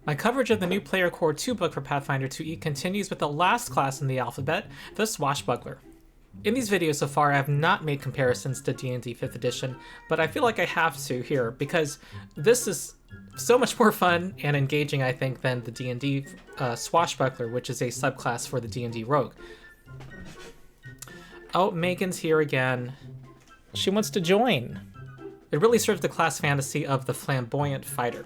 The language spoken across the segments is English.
My coverage of the new Player Core 2 book for Pathfinder 2e continues with the last class in the alphabet, the Swashbuckler. In these videos so far, I have not made comparisons to D&D 5th edition, but I feel like I have to here, because this is so much more fun and engaging, I think, than the D&D Swashbuckler, which is a subclass for the D&D Rogue. Oh, Megan's here again. She wants to join. It really serves the class fantasy of the flamboyant fighter.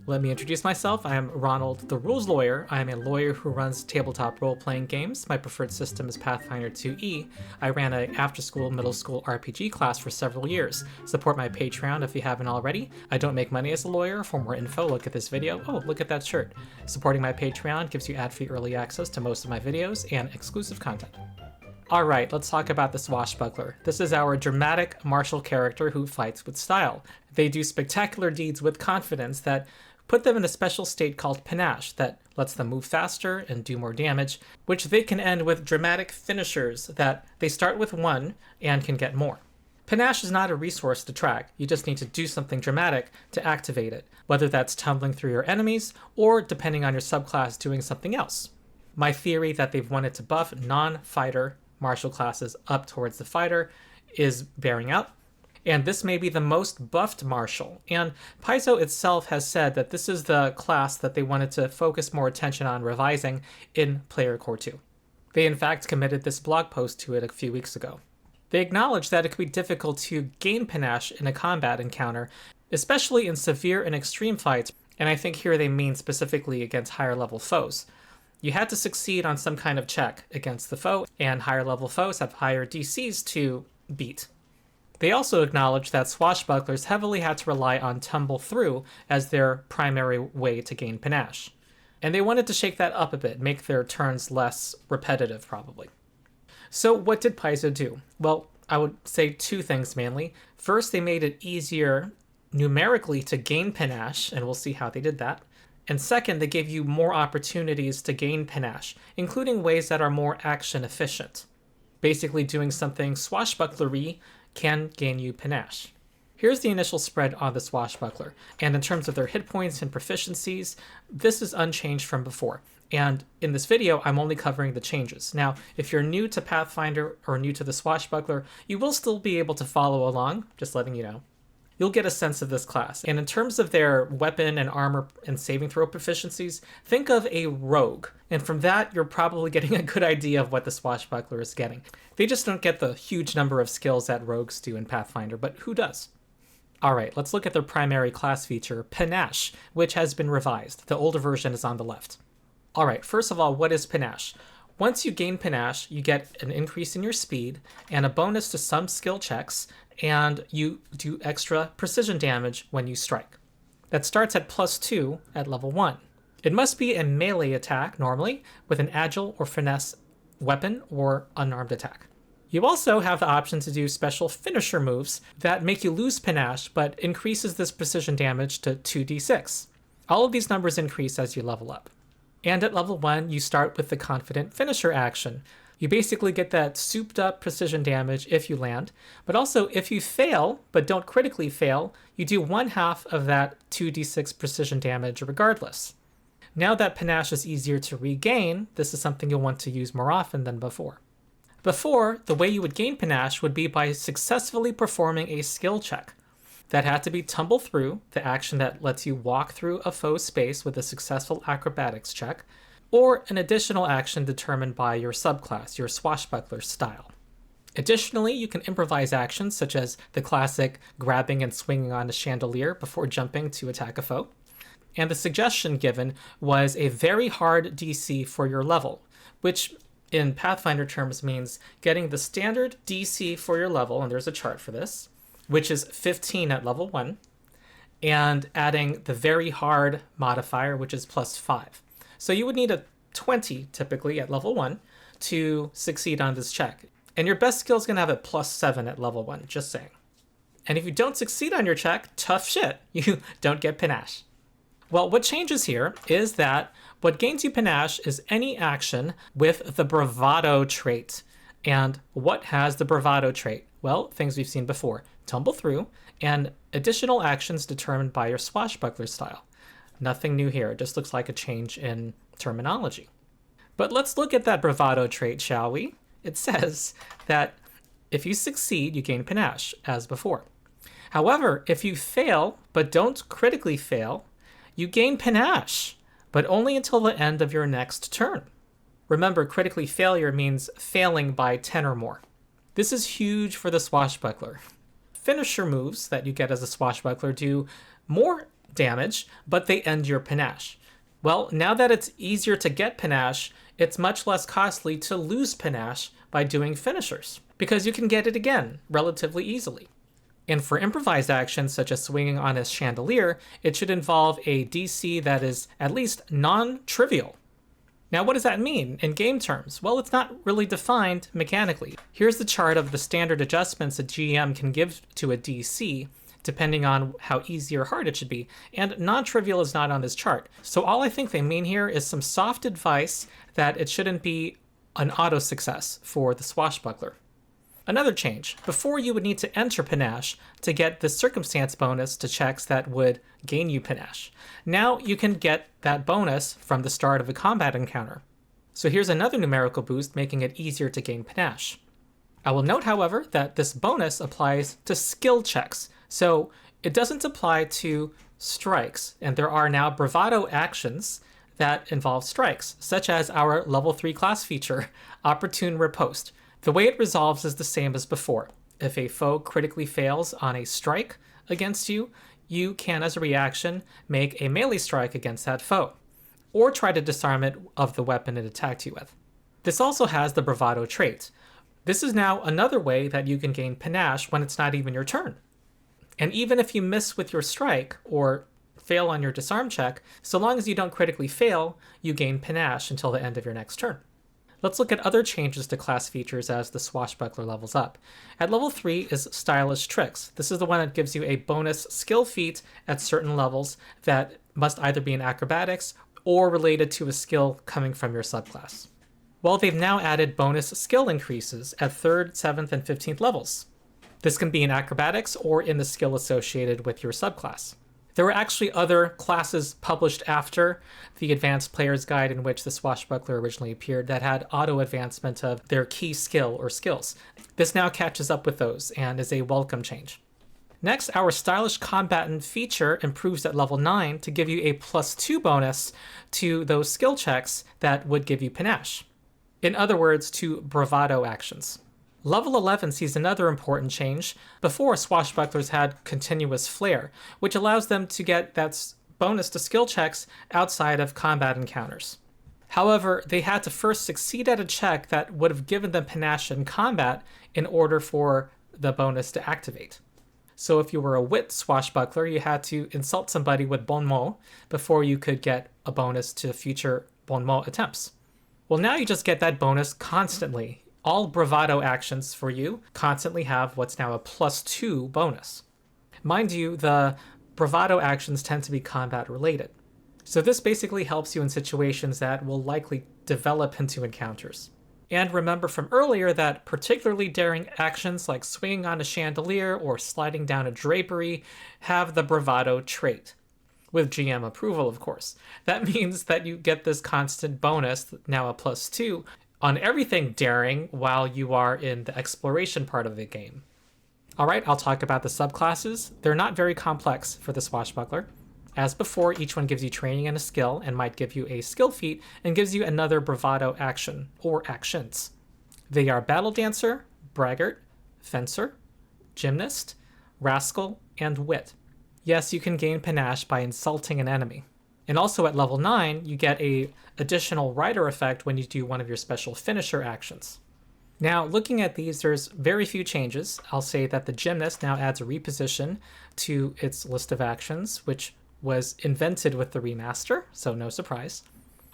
Let me introduce myself. I am Ronald, the Rules Lawyer. I am a lawyer who runs tabletop role-playing games. My preferred system is Pathfinder 2e. I ran an after-school, middle-school RPG class for several years. Support my Patreon if you haven't already. I don't make money as a lawyer. For more info, look at this video. Oh, look at that shirt. Supporting my Patreon gives you ad-free early access to most of my videos and exclusive content. Alright, let's talk about the Swashbuckler. This is our dramatic martial character who fights with style. They do spectacular deeds with confidence that put them in a special state called Panache that lets them move faster and do more damage, which they can end with dramatic finishers that they start with 1 and can get more. Panache is not a resource to track, you just need to do something dramatic to activate it, whether that's tumbling through your enemies or, depending on your subclass, doing something else. My theory that they've wanted to buff non-fighter martial classes up towards the fighter is bearing out, and this may be the most buffed martial, and Paizo itself has said that this is the class that they wanted to focus more attention on revising in Player Core 2. They in fact committed this blog post to it a few weeks ago. They acknowledge that it could be difficult to gain Panache in a combat encounter, especially in severe and extreme fights, and I think here they mean specifically against higher level foes. You had to succeed on some kind of check against the foe, and higher level foes have higher DCs to beat. They also acknowledge that swashbucklers heavily had to rely on tumble through as their primary way to gain Panache. And they wanted to shake that up a bit, make their turns less repetitive probably. So what did Paizo do? Well, I would say 2 things mainly. First, they made it easier numerically to gain Panache, and we'll see how they did that. And second, they gave you more opportunities to gain Panache, including ways that are more action efficient. Basically, doing something swashbucklery can gain you Panache. Here's the initial spread on the Swashbuckler, and in terms of their hit points and proficiencies, this is unchanged from before. And in this video, I'm only covering the changes. Now, if you're new to Pathfinder or new to the Swashbuckler, you will still be able to follow along, just letting you know. You'll get a sense of this class. And in terms of their weapon and armor and saving throw proficiencies, think of a rogue. And from that, you're probably getting a good idea of what the Swashbuckler is getting. They just don't get the huge number of skills that rogues do in Pathfinder, but who does? Alright, let's look at their primary class feature, Panache, which has been revised. The older version is on the left. Alright, first of all, what is Panache? Once you gain Panache, you get an increase in your speed and a bonus to some skill checks, and you do extra precision damage when you strike. That starts at +2 at level 1. It must be a melee attack normally, with an agile or finesse weapon or unarmed attack. You also have the option to do special finisher moves that make you lose Panache but increases this precision damage to 2d6. All of these numbers increase as you level up. And at level 1, you start with the Confident Finisher action. You basically get that souped up precision damage if you land, but also if you fail, but don't critically fail, you do 1/2 of that 2d6 precision damage regardless. Now that Panache is easier to regain, this is something you'll want to use more often than before. Before, the way you would gain Panache would be by successfully performing a skill check. That had to be tumble through, the action that lets you walk through a foe's space with a successful acrobatics check, or an additional action determined by your subclass, your swashbuckler style. Additionally, you can improvise actions such as the classic grabbing and swinging on a chandelier before jumping to attack a foe. And the suggestion given was a very hard DC for your level, which in Pathfinder terms means getting the standard DC for your level, and there's a chart for this, which is 15 at level 1, and adding the very hard modifier, which is +5. So you would need a 20 typically at level 1 to succeed on this check. And your best skill is going to have a +7 at level 1, just saying. And if you don't succeed on your check, tough shit, you don't get Panache. Well, what changes here is that what gains you Panache is any action with the bravado trait. And what has the bravado trait? Well, things we've seen before. Tumble through, and additional actions determined by your swashbuckler style. Nothing new here. It just looks like a change in terminology. But let's look at that bravado trait, shall we? It says that if you succeed, you gain panache, as before. However, if you fail, but don't critically fail, you gain panache, but only until the end of your next turn. Remember, critically failure means failing by 10 or more. This is huge for the Swashbuckler. Finisher moves that you get as a Swashbuckler do more damage, but they end your panache. Well, now that it's easier to get panache, it's much less costly to lose panache by doing finishers, because you can get it again relatively easily. And for improvised actions such as swinging on a chandelier, it should involve a DC that is at least non-trivial. Now, what does that mean in game terms? Well, it's not really defined mechanically. Here's the chart of the standard adjustments a GM can give to a DC, depending on how easy or hard it should be, and non-trivial is not on this chart. So all I think they mean here is some soft advice that it shouldn't be an auto success for the Swashbuckler. Another change. Before, you would need to enter panache to get the circumstance bonus to checks that would gain you panache. Now you can get that bonus from the start of a combat encounter. So here's another numerical boost, making it easier to gain panache. I will note, however, that this bonus applies to skill checks, so it doesn't apply to strikes, and there are now bravado actions that involve strikes, such as our level 3 class feature, Opportune Riposte. The way it resolves is the same as before. If a foe critically fails on a strike against you, you can, as a reaction, make a melee strike against that foe, or try to disarm it of the weapon it attacked you with. This also has the bravado trait. This is now another way that you can gain panache when it's not even your turn. And even if you miss with your strike, or fail on your disarm check, so long as you don't critically fail, you gain panache until the end of your next turn. Let's look at other changes to class features as the Swashbuckler levels up. At level 3 is Stylish Tricks. This is the one that gives you a bonus skill feat at certain levels that must either be in acrobatics or related to a skill coming from your subclass. Well, they've now added bonus skill increases at 3rd, 7th, and 15th levels. This can be in acrobatics or in the skill associated with your subclass. There were actually other classes published after the Advanced Player's Guide in which the Swashbuckler originally appeared that had auto-advancement of their key skill or skills. This now catches up with those and is a welcome change. Next, our Stylish Combatant feature improves at level 9 to give you a +2 bonus to those skill checks that would give you panache. In other words, to bravado actions. Level 11 sees another important change. Before, Swashbucklers had continuous flair, which allows them to get that bonus to skill checks outside of combat encounters. However, they had to first succeed at a check that would have given them panache in combat in order for the bonus to activate. So if you were a wit Swashbuckler, you had to insult somebody with bon mot before you could get a bonus to future bon mot attempts. Well, now you just get that bonus constantly. All bravado actions for you constantly have what's now a +2 bonus. Mind you, the bravado actions tend to be combat related. So this basically helps you in situations that will likely develop into encounters. And remember from earlier that particularly daring actions like swinging on a chandelier or sliding down a drapery have the bravado trait. With GM approval, of course. That means that you get this constant bonus, now a +2, on everything daring while you are in the exploration part of the game. All right, I'll talk about the subclasses. They're not very complex for the Swashbuckler. As before, each one gives you training and a skill and might give you a skill feat and gives you another bravado action or actions. They are Battle Dancer, Braggart, Fencer, Gymnast, Rascal, and Wit. Yes, you can gain panache by insulting an enemy. And also at level 9, you get a additional rider effect when you do one of your special finisher actions. Now, looking at these, there's very few changes. I'll say that the Gymnast now adds a reposition to its list of actions, which was invented with the Remaster, so no surprise.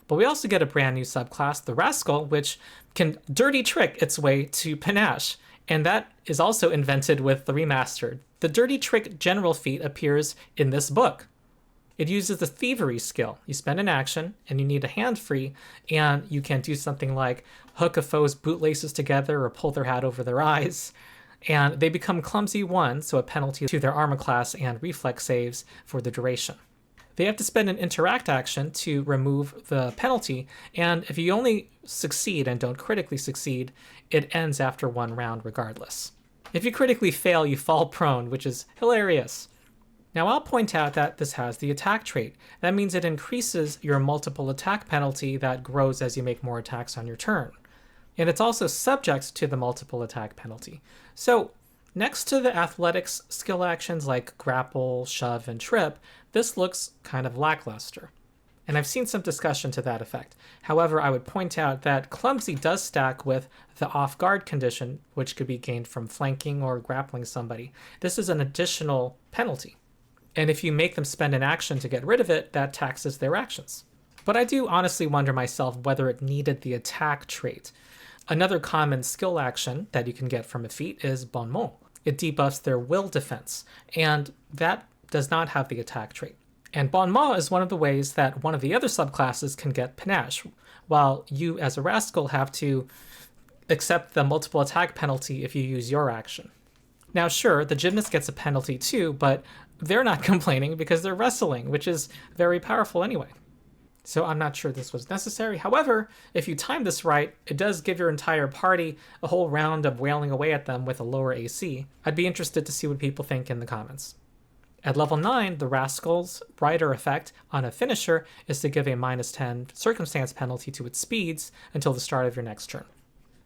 But we also get a brand new subclass, the Rascal, which can dirty trick its way to panache, and that is also invented with the Remastered. The Dirty Trick general feat appears in this book. It uses the Thievery skill. You spend an action, and you need a hand free, and you can do something like hook a foe's bootlaces together or pull their hat over their eyes, and they become Clumsy 1, so a penalty to their armor class and reflex saves for the duration. They have to spend an interact action to remove the penalty, and if you only succeed and don't critically succeed, it ends after one round regardless. If you critically fail, you fall prone, which is hilarious. Now I'll point out that this has the attack trait. That means it increases your multiple attack penalty that grows as you make more attacks on your turn. And it's also subject to the multiple attack penalty. So next to the athletics skill actions like grapple, shove, and trip, this looks kind of lackluster. And I've seen some discussion to that effect. However, I would point out that clumsy does stack with the off-guard condition, which could be gained from flanking or grappling somebody. This is an additional penalty. And if you make them spend an action to get rid of it, that taxes their actions. But I do honestly wonder myself whether it needed the attack trait. Another common skill action that you can get from a feat is bon mot. It debuffs their will defense, and that does not have the attack trait. And bon mot is one of the ways that one of the other subclasses can get Panache, while you as a Rascal have to accept the multiple attack penalty if you use your action. Now sure, the gymnast gets a penalty too, but they're not complaining because they're wrestling, which is very powerful anyway. So I'm not sure this was necessary. However, if you time this right, it does give your entire party a whole round of wailing away at them with a lower AC. I'd be interested to see what people think in the comments. At level 9, the Rascal's Rider effect on a finisher is to give a -10 circumstance penalty to its speeds until the start of your next turn.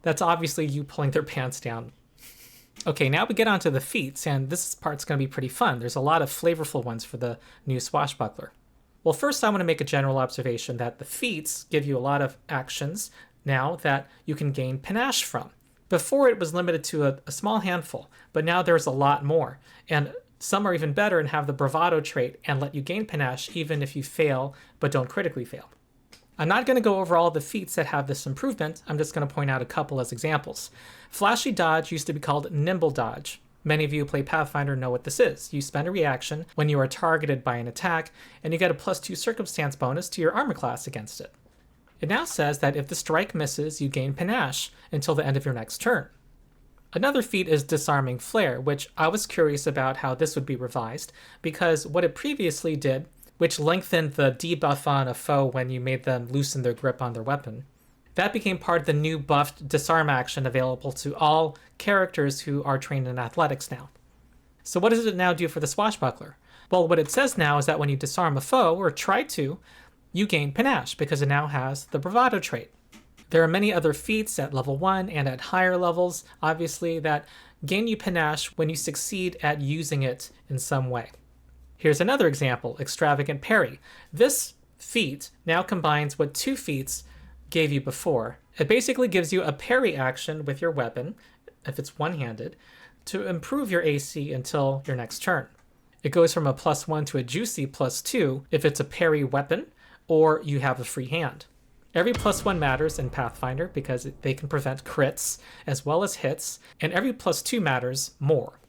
That's obviously you pulling their pants down. Okay, now we get onto the feats, and this part's going to be pretty fun. There's a lot of flavorful ones for the new Swashbuckler. Well, first I want to make a general observation that the feats give you a lot of actions now that you can gain Panache from. Before it was limited to a small handful, but now there's a lot more. And some are even better and have the bravado trait and let you gain Panache even if you fail but don't critically fail. I'm not going to go over all the feats that have this improvement. I'm just going to point out a couple as examples. Flashy Dodge used to be called Nimble Dodge. Many of you who play Pathfinder know what this is. You spend a reaction when you are targeted by an attack, and you get a +2 circumstance bonus to your armor class against it. It now says that if the strike misses, you gain Panache until the end of your next turn. Another feat is Disarming Flare, which I was curious about how this would be revised, because what it previously did, which lengthened the debuff on a foe when you made them loosen their grip on their weapon, that became part of the new buffed disarm action available to all characters who are trained in athletics now. So what does it now do for the Swashbuckler? Well, what it says now is that when you disarm a foe, or try to, you gain Panache because it now has the bravado trait. There are many other feats at level 1 and at higher levels, obviously, that gain you Panache when you succeed at using it in some way. Here's another example, Extravagant Parry. This feat now combines what 2 feats gave you before. It basically gives you a parry action with your weapon, if it's one-handed, to improve your AC until your next turn. It goes from a +1 to a juicy +2 if it's a parry weapon or you have a free hand. Every +1 matters in Pathfinder because they can prevent crits as well as hits, and every +2 matters more.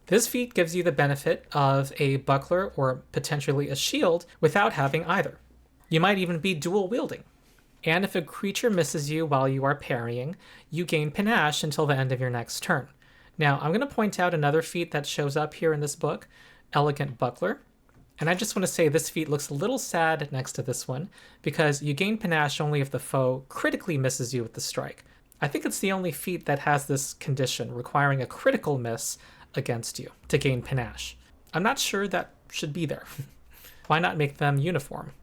This feat gives you the benefit of a buckler or potentially a shield without having either. You might even be dual wielding. And if a creature misses you while you are parrying, you gain Panache until the end of your next turn. Now, I'm going to point out another feat that shows up here in this book, Elegant Buckler. And I just want to say this feat looks a little sad next to this one, because you gain Panache only if the foe critically misses you with the strike. I think it's the only feat that has this condition, requiring a critical miss against you to gain Panache. I'm not sure that should be there. Why not make them uniform?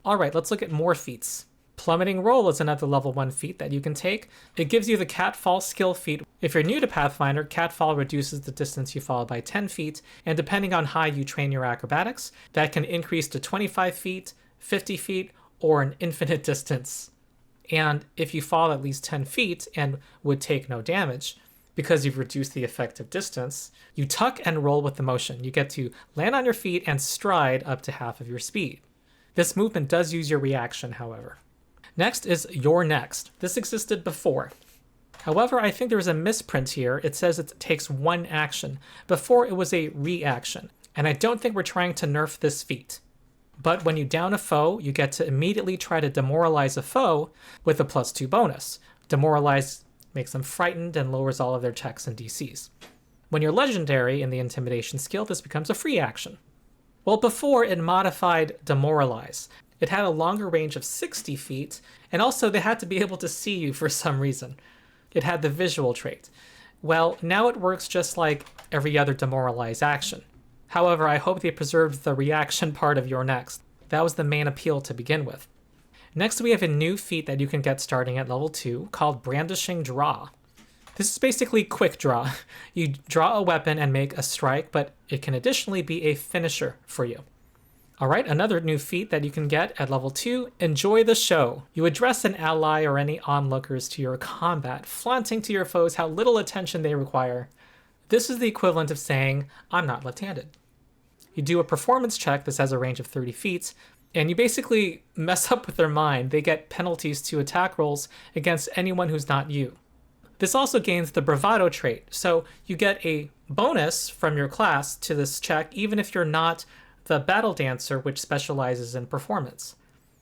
Alright, let's look at more feats. Plummeting Roll is another level 1 feat that you can take. It gives you the Catfall skill feat. If you're new to Pathfinder, Catfall reduces the distance you fall by 10 feet, and depending on how you train your acrobatics, that can increase to 25 feet, 50 feet, or an infinite distance. And if you fall at least 10 feet and would take no damage, because you've reduced the effective distance, you tuck and roll with the motion. You get to land on your feet and stride up to half of your speed. This movement does use your reaction, however. Next is You're Next. This existed before. However, I think there's a misprint here. It says it takes 1 action. Before, it was a reaction, and I don't think we're trying to nerf this feat. But when you down a foe, you get to immediately try to demoralize a foe with a +2 bonus. Demoralize makes them frightened and lowers all of their checks and DCs. When you're legendary in the Intimidation skill, this becomes a free action. Well, before it modified Demoralize. It had a longer range of 60 feet, and also they had to be able to see you for some reason. It had the visual trait. Well, now it works just like every other Demoralize action. However, I hope they preserved the reaction part of your next. That was the main appeal to begin with. Next, we have a new feat that you can get starting at level 2 called Brandishing Draw. This is basically quick draw. You draw a weapon and make a strike, but it can additionally be a finisher for you. Alright, another new feat that you can get at level 2, Enjoy the Show. You address an ally or any onlookers to your combat, flaunting to your foes how little attention they require. This is the equivalent of saying, I'm not left-handed. You do a performance check, this has a range of 30 feet, and you basically mess up with their mind. They get penalties to attack rolls against anyone who's not you. This also gains the bravado trait, so you get a bonus from your class to this check even if you're not the battle dancer, which specializes in performance.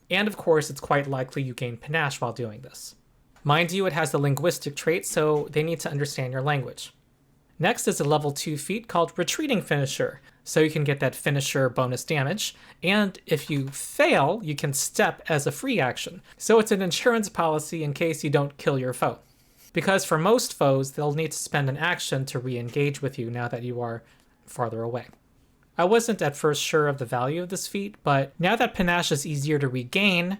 And of course, it's quite likely you gain panache while doing this. Mind you, it has the linguistic trait, so they need to understand your language. Next is a level 2 feat called Retreating Finisher, so you can get that finisher bonus damage, and if you fail, you can step as a free action. So it's an insurance policy in case you don't kill your foe. Because for most foes, they'll need to spend an action to re-engage with you now that you are farther away. I wasn't at first sure of the value of this feat, but now that Panache is easier to regain,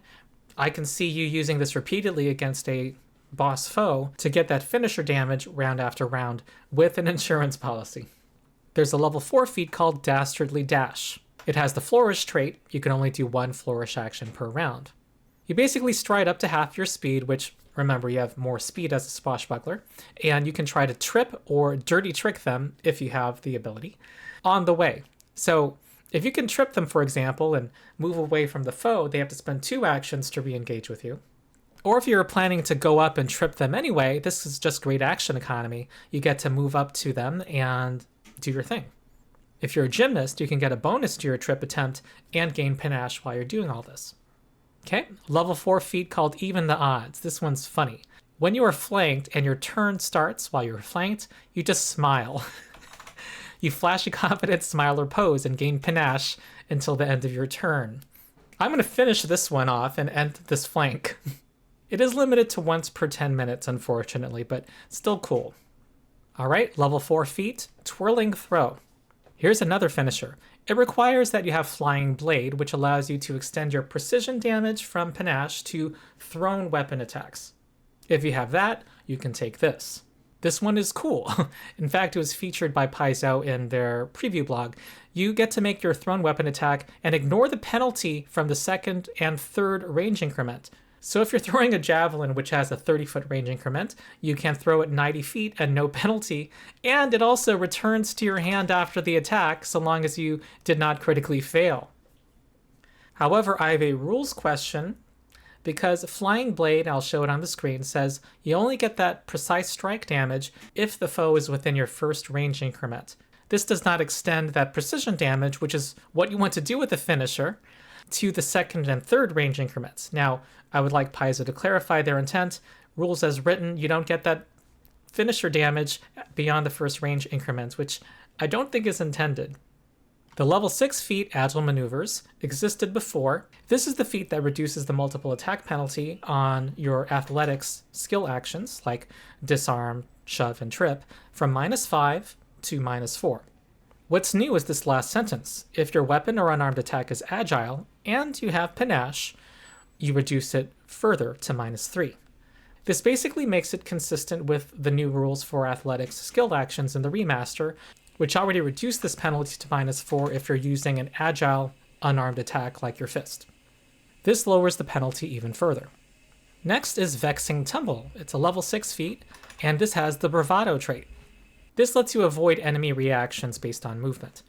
I can see you using this repeatedly against a boss foe to get that finisher damage round after round with an insurance policy. There's a level 4 feat called Dastardly Dash. It has the Flourish trait. You can only do one flourish action per round. You basically stride up to half your speed, which, remember, you have more speed as a Swashbuckler, and you can try to trip or dirty trick them, if you have the ability, on the way. So if you can trip them, for example, and move away from the foe, they have to spend 2 actions to re-engage with you. Or if you're planning to go up and trip them anyway, this is just great action economy. You get to move up to them and do your thing. If you're a gymnast, you can get a bonus to your trip attempt and gain panache while you're doing all this. Okay, level 4 feat called Even the Odds. This one's funny. When you are flanked and your turn starts while you're flanked, you just smile. You flash a confident smile or pose and gain panache until the end of your turn. I'm going to finish this one off and end this flank. It is limited to once per 10 minutes, unfortunately, but still cool. Alright, level 4 feat, Twirling Throw. Here's another finisher. It requires that you have Flying Blade, which allows you to extend your precision damage from panache to thrown weapon attacks. If you have that, you can take this. This one is cool. In fact, it was featured by Paizo in their preview blog. You get to make your thrown weapon attack and ignore the penalty from the second and third range increment. So if you're throwing a javelin, which has a 30-foot range increment, you can throw it 90 feet and no penalty, and it also returns to your hand after the attack, so long as you did not critically fail. However, I have a rules question, because Flying Blade, I'll show it on the screen, says you only get that precise strike damage if the foe is within your first range increment. This does not extend that precision damage, which is what you want to do with the finisher, to the second and third range increments. Now, I would like Paizo to clarify their intent. Rules as written, you don't get that finisher damage beyond the first range increments, which I don't think is intended. The level 6 feat, Agile Maneuvers, existed before. This is the feat that reduces the multiple attack penalty on your athletics skill actions, like disarm, shove, and trip, from -5 to -4. What's new is this last sentence. If your weapon or unarmed attack is agile, and you have panache, you reduce it further to -3. This basically makes it consistent with the new rules for athletics skill actions in the Remaster, which already reduced this penalty to -4 if you're using an agile, unarmed attack like your fist. This lowers the penalty even further. Next is Vexing Tumble. It's a level 6 feat, and this has the Bravado trait. This lets you avoid enemy reactions based on movement.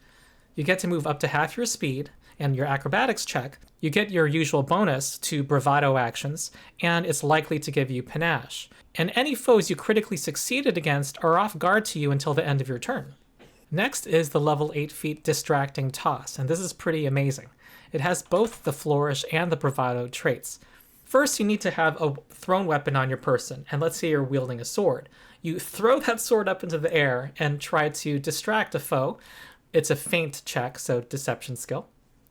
You get to move up to half your speed, and your acrobatics check, you get your usual bonus to bravado actions, and it's likely to give you panache. And any foes you critically succeeded against are off guard to you until the end of your turn. Next is the level 8 feat Distracting Toss, and this is pretty amazing. It has both the flourish and the bravado traits. First, you need to have a thrown weapon on your person, and let's say you're wielding a sword. You throw that sword up into the air and try to distract a foe, It's a feint check, so deception skill.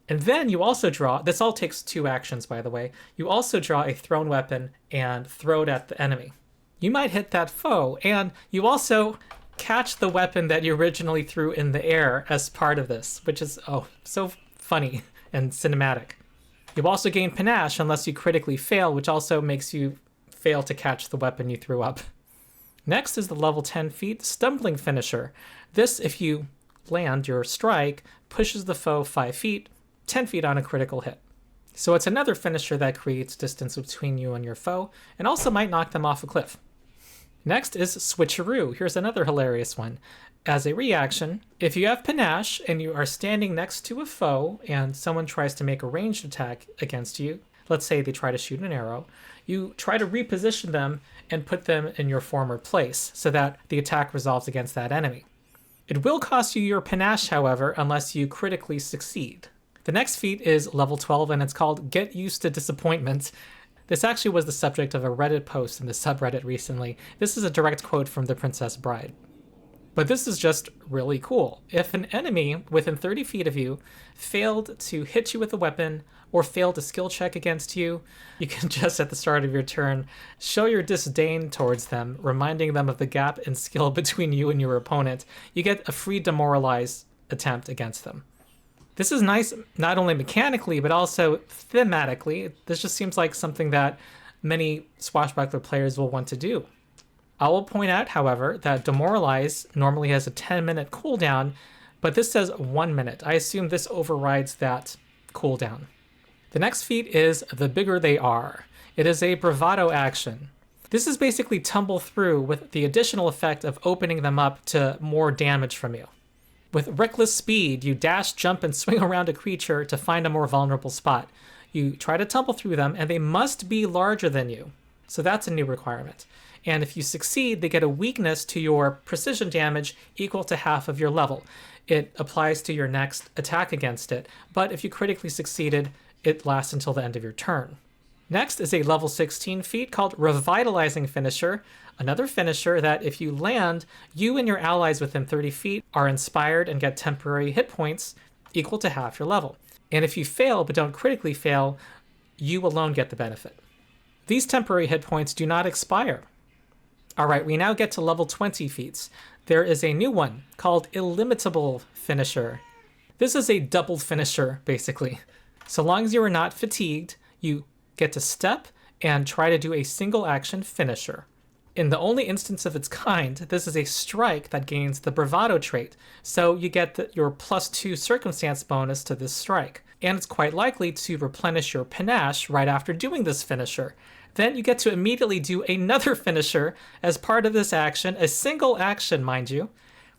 And then you also draw, this all takes 2 actions, by the way. You also draw a thrown weapon and throw it at the enemy. You might hit that foe, and you also catch the weapon that you originally threw in the air as part of this, which is, oh, so funny and cinematic. You also gain Panache unless you critically fail, which also makes you fail to catch the weapon you threw up. Next is the level 10 feat Stumbling Finisher. This, if you land your strike, pushes the foe 5 feet, 10 feet on a critical hit. So it's another finisher that creates distance between you and your foe, and also might knock them off a cliff. Next is Switcheroo. Here's another hilarious one. As a reaction, if you have Panache and you are standing next to a foe and someone tries to make a ranged attack against you, let's say they try to shoot an arrow, you try to reposition them and put them in your former place so that the attack resolves against that enemy. It will cost you your Panache, however, unless you critically succeed. The next feat is level 12, and it's called Get Used to Disappointment. This actually was the subject of a Reddit post in the subreddit recently. This is a direct quote from The Princess Bride. But this is just really cool. If an enemy within 30 feet of you failed to hit you with a weapon or failed a skill check against you, you can just at the start of your turn show your disdain towards them, reminding them of the gap in skill between you and your opponent. You get a free demoralize attempt against them. This is nice not only mechanically, but also thematically. This just seems like something that many Swashbuckler players will want to do. I will point out, however, that Demoralize normally has a 10-minute cooldown, but this says 1 minute. I assume this overrides that cooldown. The next feat is The Bigger They Are. It is a bravado action. This is basically tumble through with the additional effect of opening them up to more damage from you. With reckless speed, you dash, jump, and swing around a creature to find a more vulnerable spot. You try to tumble through them, and they must be larger than you. So that's a new requirement. And if you succeed, they get a weakness to your precision damage equal to half of your level. It applies to your next attack against it, but if you critically succeeded, it lasts until the end of your turn. Next is a level 16 feat called Revitalizing Finisher, another finisher that if you land, you and your allies within 30 feet are inspired and get temporary hit points equal to half your level. And if you fail but don't critically fail, you alone get the benefit. These temporary hit points do not expire. Alright, we now get to level 20 feats. There is a new one called Illimitable Finisher. This is a double finisher, basically. So long as you are not fatigued, you get to step and try to do a single action finisher. In the only instance of its kind, this is a strike that gains the bravado trait, so you get your +2 circumstance bonus to this strike. And it's quite likely to replenish your Panache right after doing this finisher. Then you get to immediately do another finisher as part of this action, a single action, mind you,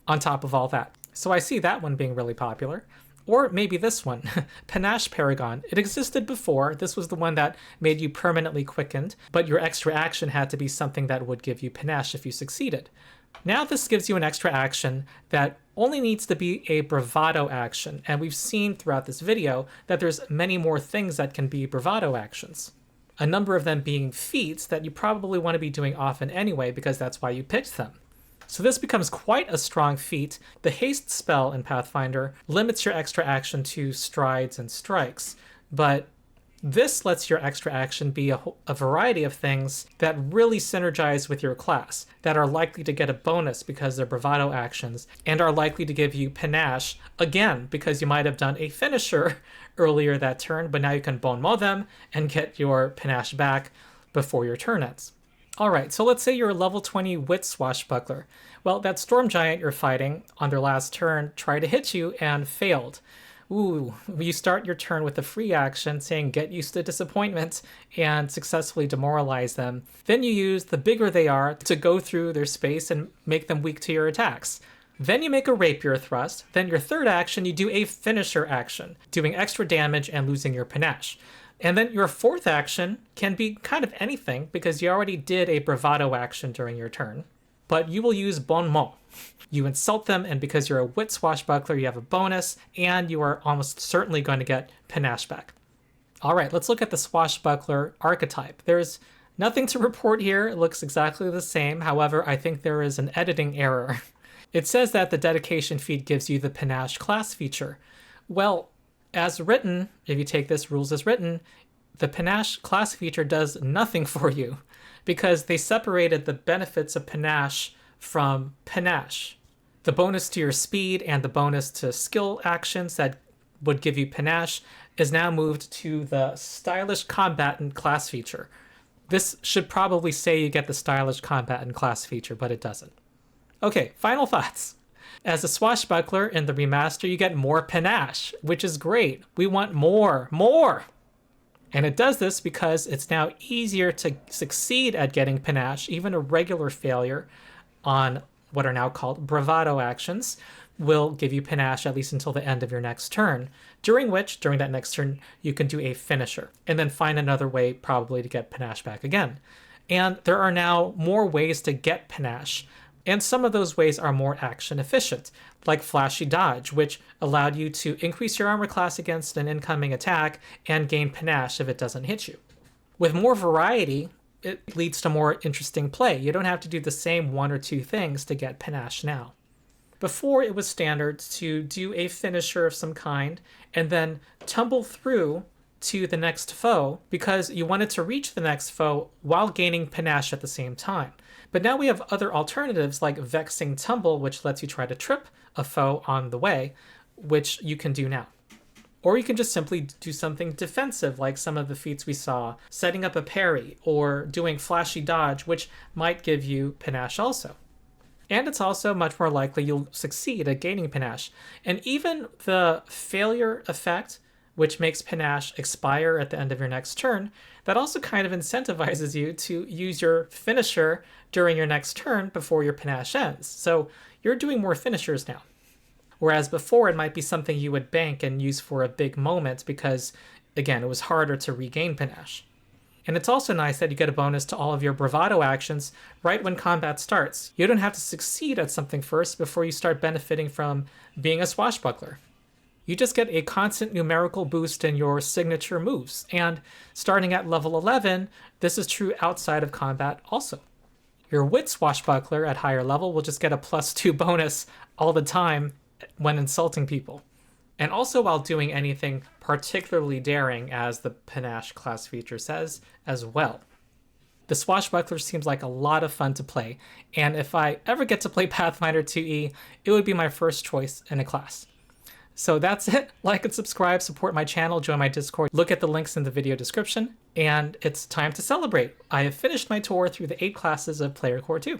on top of all that. So I see that one being really popular. Or maybe this one, Panache Paragon. It existed before. This was the one that made you permanently quickened, but your extra action had to be something that would give you Panache if you succeeded. Now this gives you an extra action that only needs to be a bravado action, and we've seen throughout this video that there's many more things that can be bravado actions. A number of them being feats that you probably want to be doing often anyway because that's why you picked them. So this becomes quite a strong feat. The haste spell in Pathfinder limits your extra action to strides and strikes, but this lets your extra action be a variety of things that really synergize with your class, that are likely to get a bonus because they're bravado actions, and are likely to give you Panache, again, because you might have done a finisher earlier that turn, but now you can bon mot them and get your Panache back before your turn ends. Alright, so let's say you're a level 20 Wit Swashbuckler. Well, that Storm Giant you're fighting on their last turn tried to hit you and failed. Ooh, you start your turn with a free action saying Get Used to Disappointment and successfully demoralize them. Then you use The Bigger They Are to go through their space and make them weak to your attacks. Then you make a Rapier Thrust. Then your third action, you do a Finisher action, doing extra damage and losing your Panache. And then your fourth action can be kind of anything because you already did a bravado action during your turn. But you will use bon mot. You insult them, and because you're a Wit Swashbuckler, you have a bonus, and you are almost certainly going to get Panache back. Alright, let's look at the Swashbuckler archetype. There's nothing to report here. It looks exactly the same. However, I think there is an editing error. It says that the dedication feat gives you the Panache class feature. Well, as written, if you take this rules as written, the Panache class feature does nothing for you because they separated the benefits of Panache from Panache. The bonus to your speed and the bonus to skill actions that would give you Panache is now moved to the Stylish Combatant class feature. This should probably say you get the Stylish Combatant class feature, but it doesn't. Okay, final thoughts. As a Swashbuckler in the remaster, you get more Panache, which is great. We want more. And it does this because it's now easier to succeed at getting Panache. Even a regular failure on what are now called bravado actions will give you Panache at least until the end of your next turn, during that next turn, you can do a finisher and then find another way probably to get Panache back again. And there are now more ways to get Panache, and some of those ways are more action efficient, like Flashy Dodge, which allowed you to increase your armor class against an incoming attack and gain Panache if it doesn't hit you. With more variety, it leads to more interesting play. You don't have to do the same one or two things to get Panache now. Before, it was standard to do a finisher of some kind and then tumble through to the next foe because you wanted to reach the next foe while gaining Panache at the same time. But now we have other alternatives like Vexing Tumble, which lets you try to trip a foe on the way, which you can do now. Or you can just simply do something defensive like some of the feats we saw, setting up a parry or doing Flashy Dodge, which might give you Panache also. And it's also much more likely you'll succeed at gaining Panache. And even the failure effect, which makes Panache expire at the end of your next turn, that also kind of incentivizes you to use your finisher during your next turn before your Panache ends. So you're doing more finishers now. Whereas before, it might be something you would bank and use for a big moment because, again, it was harder to regain Panache. And it's also nice that you get a bonus to all of your bravado actions right when combat starts. You don't have to succeed at something first before you start benefiting from being a Swashbuckler. You just get a constant numerical boost in your signature moves. And starting at level 11, this is true outside of combat also. Your wit Swashbuckler at higher level will just get a +2 bonus all the time when insulting people. And also while doing anything particularly daring, as the Panache class feature says, as well. The Swashbuckler seems like a lot of fun to play, and if I ever get to play Pathfinder 2e, it would be my first choice in a class. So that's it. Like and subscribe, support my channel, join my Discord, look at the links in the video description, and it's time to celebrate. I have finished my tour through the 8 classes of Player Core 2.